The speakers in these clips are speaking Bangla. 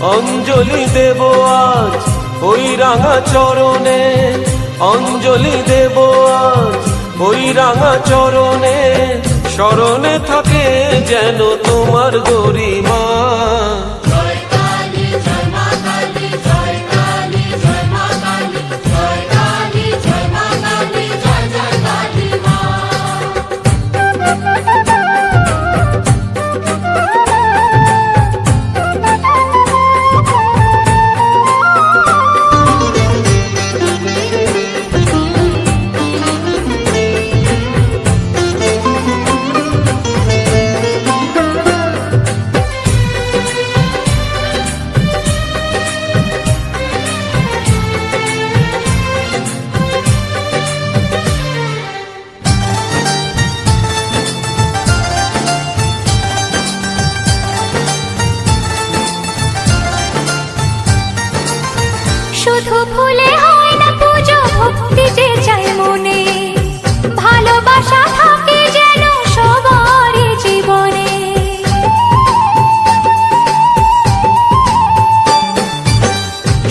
অঞ্জলি দেব আজ ওই রাঙা চরণে, অঞ্জলি দেব আজ ওই রাঙা চরণে, স্মরণে থাকে যেন তোমার গরিমা। শুধু ভুলে হয় না পুজো, ভক্তি যে চাই মনে, ভালোবাসা থাকে যেন সবার জীবনে।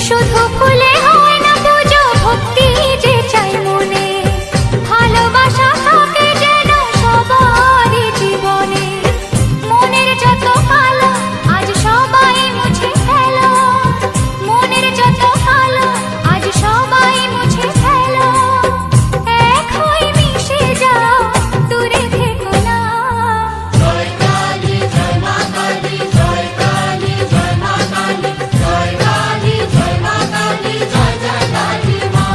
শুধু ভুলে হয় না পুজো, ভক্তি যে চাই মনে, ভালোবাসা থাকে যেন সবার জীবনে। মনের যত কালো আজ সবাই মুছে ফেলো, মনের যত আজ সবাই মুছে ফেলো, এক হয়ে মিশে যাও, দূরে থেকো না। জয় কালী জয় মা কালী, জয় কালী জয় মা কালী, জয় কালী জয় মা কালী, জয় জয় কালী মা।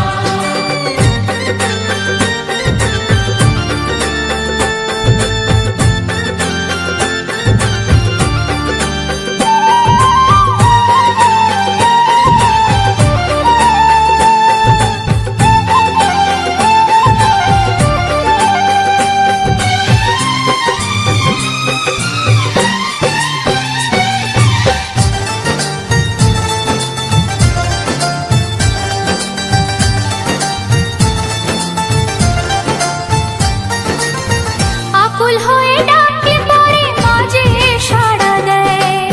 আকুল হয়ে ডাকলে পরে মাঝে সাড়া দেয়,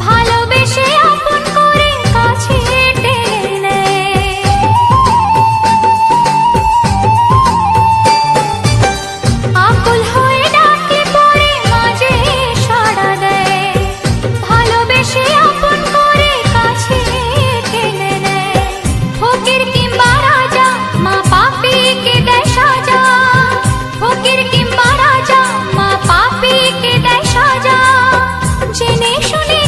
ভালোবেসে আপন করে কাছে টেনে নেয়। আকুল হয়ে ডাকলে পরে মাঝে সাড়া দেয়, ভালোবেসে আপন করে কাছে টেনে নেয়। ফকির কিংবা রাজা মা পাপীকে দেয় সাজা, ফকির কিংবা রাজা মা পাপীকে দেয় সাজা, জেনে শুনে